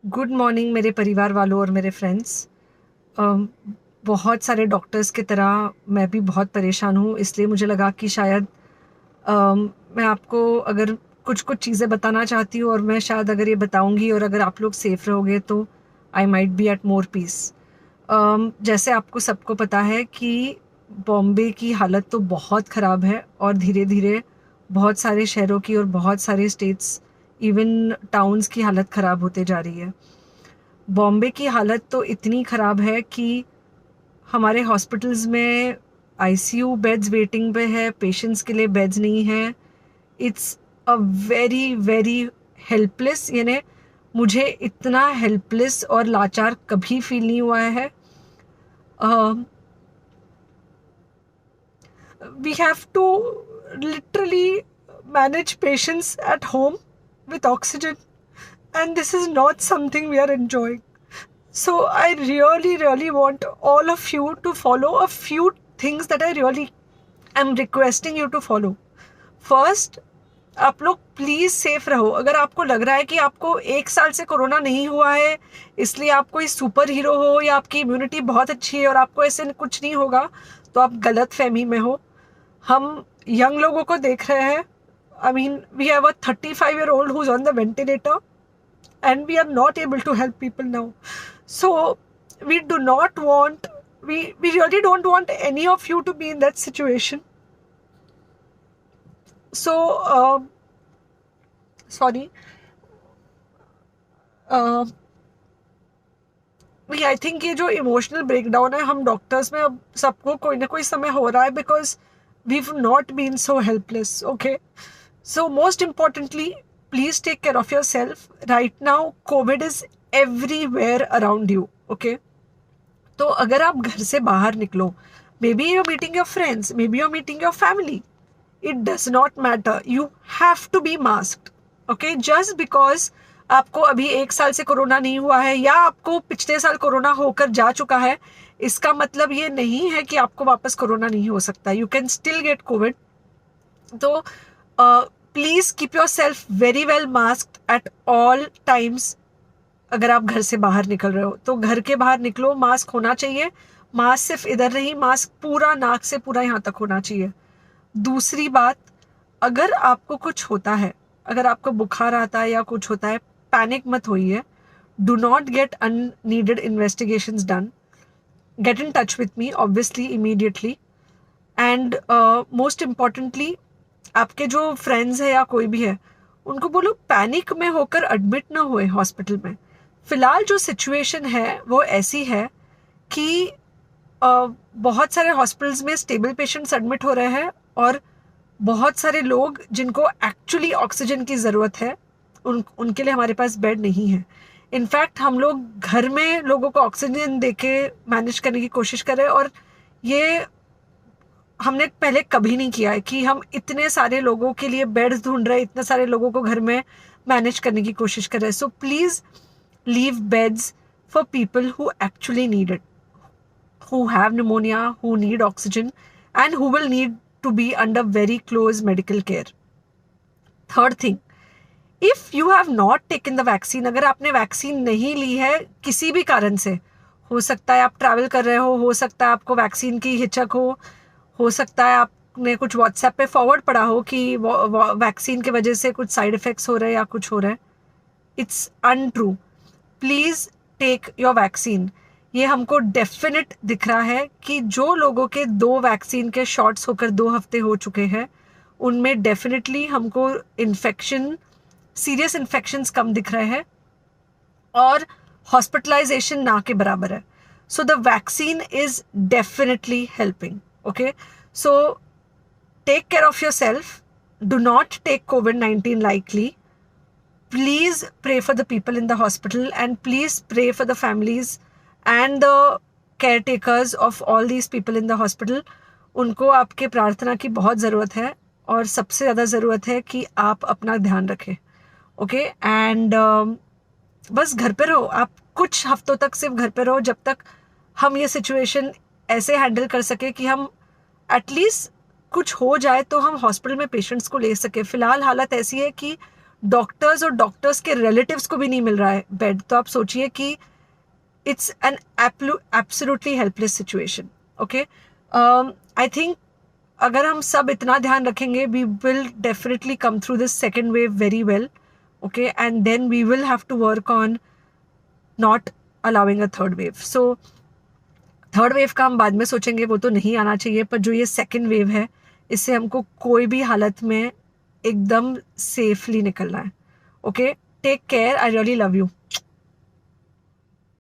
Good morning मेरे परिवार वालों और मेरे फ्रेंड्स। बहुत सारे डॉक्टर्स की तरह मैं भी बहुत परेशान हूँ, इसलिए मुझे लगा कि शायद मैं आपको अगर कुछ कुछ चीज़ें बताना चाहती हूँ और मैं शायद अगर ये बताऊँगी और अगर आप लोग सेफ रहोगे तो I might be at more peace. जैसे आपको सबको पता है कि बॉम्बे की हालत तो बहुत ख़राब है और धीरे धीरे बहुत सारे शहरों की और बहुत सारे स्टेट्स, इवन टाउन्स की हालत ख़राब होते जा रही है। बॉम्बे की हालत तो इतनी ख़राब है कि हमारे हॉस्पिटल्स में आईसीयू बेड्स वेटिंग पे है, पेशेंट्स के लिए बेड्स नहीं है। It's a very very helpless, यानी मुझे इतना हेल्पलेस और लाचार कभी फील नहीं हुआ है। We have to literally manage patients at home with oxygen, and this is not something we are enjoying. So I really, really want all of you to follow a few things that I really am requesting you to follow. First, आप लोग please safe रहो। अगर आपको लग रहा है कि आपको 1 साल से कोरोना नहीं हुआ है, इसलिए आप कोई सुपर हीरो हो या आपकी इम्यूनिटी बहुत अच्छी है और आपको ऐसे कुछ नहीं होगा, तो आप गलत फहमी में हो। हम यंग लोगों को देख रहे हैं। I mean we have a 35-year-old who's on the ventilator and we are not able to help people now. So we do not want, we really don't want any of you to be in that situation. So sorry, I think ये जो emotional breakdown है हम doctors में अब सबको कोई ना कोई समय हो रहा है, because we not been so helpless. Okay, so most importantly, please take care of yourself. Right now COVID is everywhere around you. Okay, तो अगर आप घर से बाहर निकलो, maybe you're meeting your friends, maybe you're meeting your family, it does not matter, you have to be masked. Okay, just because आपको अभी 1 साल से कोरोना नहीं हुआ है या आपको पिछले साल कोरोना होकर जा चुका है, इसका मतलब ये नहीं है कि आपको वापस कोरोना नहीं हो सकता। You can still get COVID. तो please keep yourself very well masked at all times. अगर आप घर से बाहर निकल रहे हो तो घर के बाहर निकलो, मास्क होना चाहिए। मास्क सिर्फ इधर नहीं, मास्क पूरा नाक से पूरा यहाँ तक होना चाहिए। दूसरी बात, अगर आपको कुछ होता है, अगर आपको बुखार आता है या कुछ होता है, पैनिक मत होइए। Do not get unneeded investigations done. Get in touch with me obviously immediately. And most importantly, आपके जो फ्रेंड्स है या कोई भी है, उनको बोलो पैनिक में होकर एडमिट ना हुए हॉस्पिटल में। फिलहाल जो सिचुएशन है वो ऐसी है कि बहुत सारे हॉस्पिटल्स में स्टेबल पेशेंट्स एडमिट हो रहे हैं और बहुत सारे लोग जिनको एक्चुअली ऑक्सीजन की ज़रूरत है, उनके लिए हमारे पास बेड नहीं है। इनफैक्ट हम लोग घर में लोगों को ऑक्सीजन देके मैनेज करने की कोशिश कर रहे हैं, और ये हमने पहले कभी नहीं किया है कि हम इतने सारे लोगों के लिए बेड्स ढूंढ रहे हैं, इतने सारे लोगों को घर में मैनेज करने की कोशिश कर रहे हैं। So please leave beds for people who actually need it, who have pneumonia, who need oxygen, and who will need to be under very close medical care. Third thing, if you have not taken the vaccine, अगर आपने vaccine नहीं ली है किसी भी कारण से, हो सकता है आप ट्रैवल कर रहे हो सकता है आपको वैक्सीन की हिचक हो सकता है आपने कुछ व्हाट्सएप पे फॉरवर्ड पढ़ा हो कि वैक्सीन की वजह से कुछ साइड इफेक्ट्स हो रहे हैं या कुछ हो रहा है। It's untrue. Please take your vaccine. ये हमको डेफिनेट दिख रहा है कि जो लोगों के 2 वैक्सीन के शॉट्स होकर 2 हफ्ते हो चुके हैं, उनमें डेफिनेटली हमको इन्फेक्शन, सीरियस इन्फेक्शंस कम दिख रहे हैं और हॉस्पिटलाइजेशन ना के बराबर है। So the vaccine is definitely helping. Okay, so take care of yourself, do not take COVID-19 lightly. Please pray for the people in the hospital, and please pray for the families and the caretakers of all these people in the hospital. उनको आपके प्रार्थना की बहुत ज़रूरत है और सबसे ज़्यादा ज़रूरत है कि आप अपना ध्यान रखें। ओके, एंड बस घर पे रहो। आप कुछ हफ्तों तक सिर्फ घर पे रहो, जब तक हम ये सिचुएशन ऐसे हैंडल कर सके कि हम एटलीस्ट कुछ हो जाए तो हम हॉस्पिटल में पेशेंट्स को ले सके। फ़िलहाल हालत ऐसी है कि डॉक्टर्स और डॉक्टर्स के रिलेटिव्स को भी नहीं मिल रहा है बेड, तो आप सोचिए कि it's an absolutely helpless situation. Okay, I think अगर हम सब इतना ध्यान रखेंगे, we will definitely come through this second wave very well. Okay, and then we will have to work on not allowing a third wave. So third wave का हम बाद में सोचेंगे, वो तो नहीं आना चाहिए, पर जो ये सेकेंड वेव है इससे हमको कोई भी हालत में एकदम सेफली निकलना है. Okay, take care, I really love you.